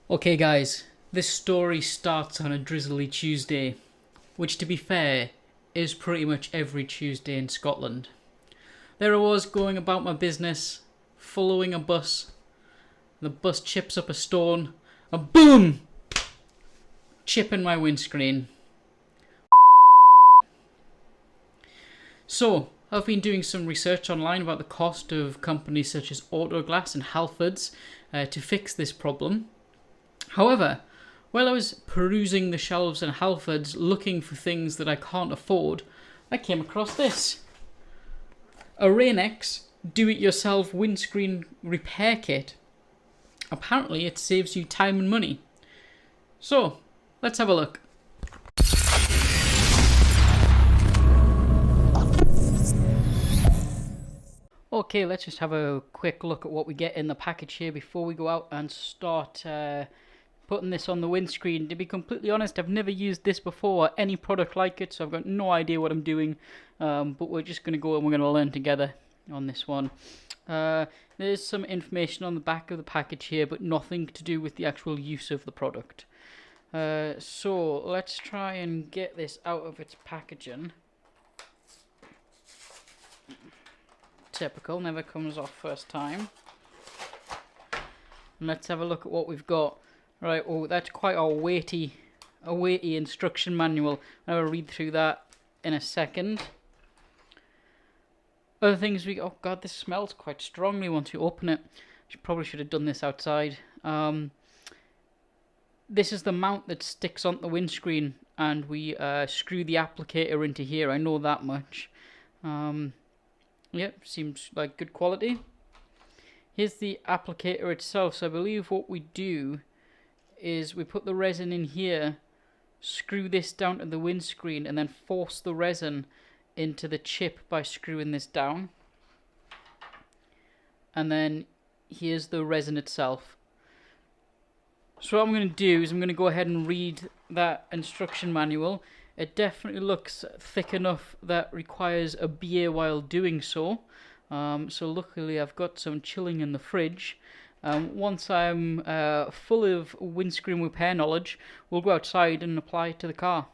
Okay guys, this story starts on a drizzly Tuesday, which to be fair, is pretty much every Tuesday in Scotland. There I was going about my business, following a bus, the bus chips up a stone, and boom! Chip in my windscreen. So, I've been doing some research online about the cost of companies such as Autoglass and Halfords to fix this problem. However, while I was perusing the shelves in Halfords looking for things that I can't afford, I came across this. A rain.x do-it-yourself windscreen repair kit. Apparently it saves you time and money. So, let's have a look. Okay, let's just have a quick look at what we get in the package here before we go out and start putting this on the windscreen. To be completely honest, I've never used this before or any product like it, so I've got no idea what I'm doing, but we're just going to go and we're going to learn together on this one. There's some information on the back of the package here, but nothing to do with the actual use of the product. So let's try and get this out of its packaging. Typical, never comes off first time. And let's have a look at what we've got. Right, oh, that's quite a weighty instruction manual. I'll read through that in a second. Other things oh god, this smells quite strongly once you open it. Probably should have done this outside. This is the mount that sticks on the windscreen, and we screw the applicator into here. I know that much. Yep, seems like good quality. Here's the applicator itself. So I believe what we do is we put the resin in here, screw this down to the windscreen, and then force the resin into the chip by screwing this down. And then here's the resin itself. So what I'm going to do is I'm going to go ahead and read that instruction manual. It definitely looks thick enough that requires a beer while doing so. So luckily I've got some chilling in the fridge. Once I'm full of windscreen repair knowledge, we'll go outside and apply it to the car.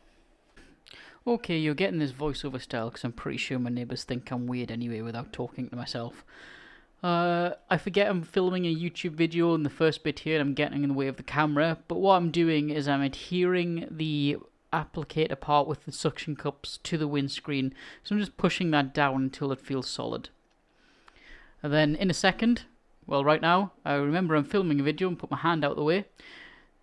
Okay, you're getting this voiceover style because I'm pretty sure my neighbours think I'm weird anyway without talking to myself. I forget I'm filming a YouTube video in the first bit here and I'm getting in the way of the camera, but what I'm doing is I'm adhering the applicator part with the suction cups to the windscreen, so I'm just pushing that down until it feels solid. And then in a second, well right now, I remember I'm filming a video and put my hand out of the way.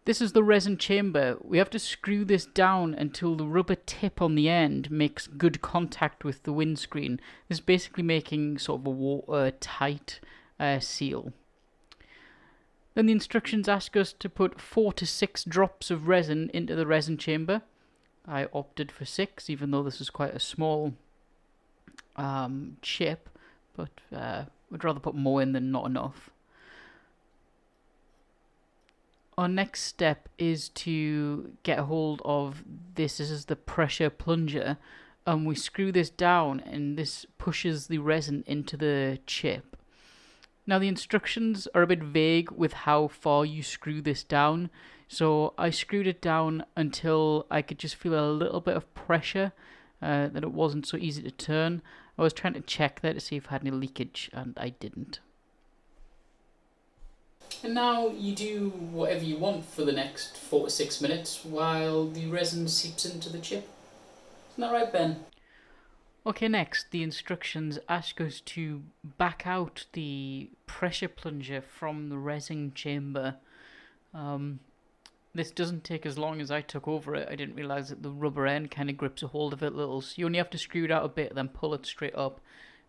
This is the resin chamber. We have to screw this down until the rubber tip on the end makes good contact with the windscreen. This is basically making sort of a watertight seal. Then the instructions ask us to put 4 to 6 drops of resin into the resin chamber. I opted for 6, even though this is quite a small chip, but would rather put more in than not enough. Our next step is to get a hold of this. This is the pressure plunger, and we screw this down, and this pushes the resin into the chip. Now the instructions are a bit vague with how far you screw this down, so I screwed it down until I could just feel a little bit of pressure, that it wasn't so easy to turn. I was trying to check there to see if I had any leakage, and I didn't. And now you do whatever you want for the next 4 to 6 minutes while the resin seeps into the chip. Isn't that right, Ben? Okay, next, the instructions ask us to back out the pressure plunger from the resin chamber. This doesn't take as long as I took over it. I didn't realise that the rubber end kind of grips a hold of it a little, so you only have to screw it out a bit, then pull it straight up,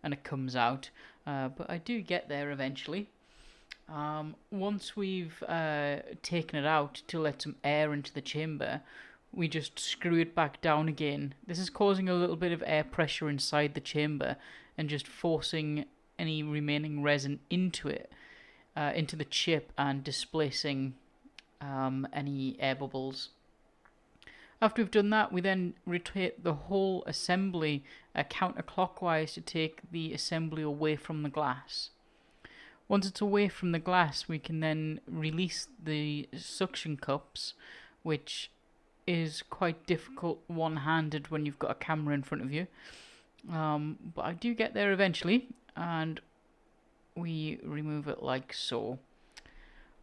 and it comes out. But I do get there eventually. Once we've taken it out to let some air into the chamber, we just screw it back down again. This is causing a little bit of air pressure inside the chamber and just forcing any remaining resin into it, into the chip, and displacing any air bubbles. After we've done that, we then rotate the whole assembly counterclockwise to take the assembly away from the glass. Once it's away from the glass, we can then release the suction cups, which is quite difficult one-handed when you've got a camera in front of you. But I do get there eventually, and we remove it like so.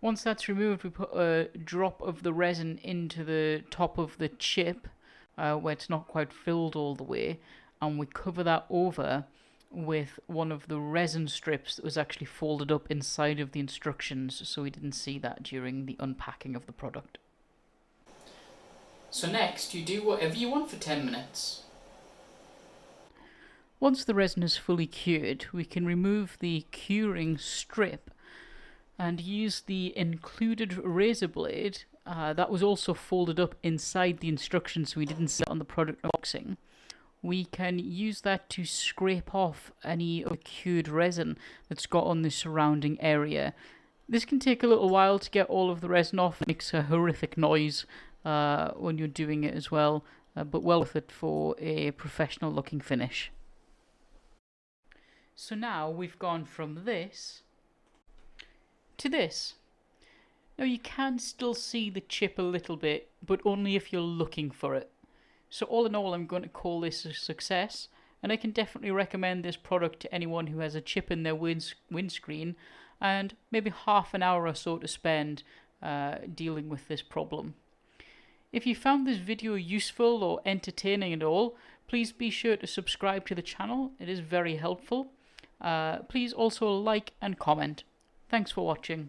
Once that's removed, we put a drop of the resin into the top of the chip, where it's not quite filled all the way, and we cover that over with one of the resin strips that was actually folded up inside of the instructions, so we didn't see that during the unpacking of the product. So next, you do whatever you want for 10 minutes. Once the resin is fully cured, we can remove the curing strip and use the included razor blade that was also folded up inside the instructions, so we didn't see it on the product unboxing. We can use that to scrape off any of the cured resin that's got on the surrounding area. This can take a little while to get all of the resin off. It makes a horrific noise when you're doing it as well, but well worth it for a professional looking finish. So now we've gone from this to this. Now you can still see the chip a little bit, but only if you're looking for it. So all in all, I'm going to call this a success, and I can definitely recommend this product to anyone who has a chip in their windscreen and maybe half an hour or so to spend dealing with this problem. If you found this video useful or entertaining at all, please be sure to subscribe to the channel. It is very helpful. Please also like and comment. Thanks for watching.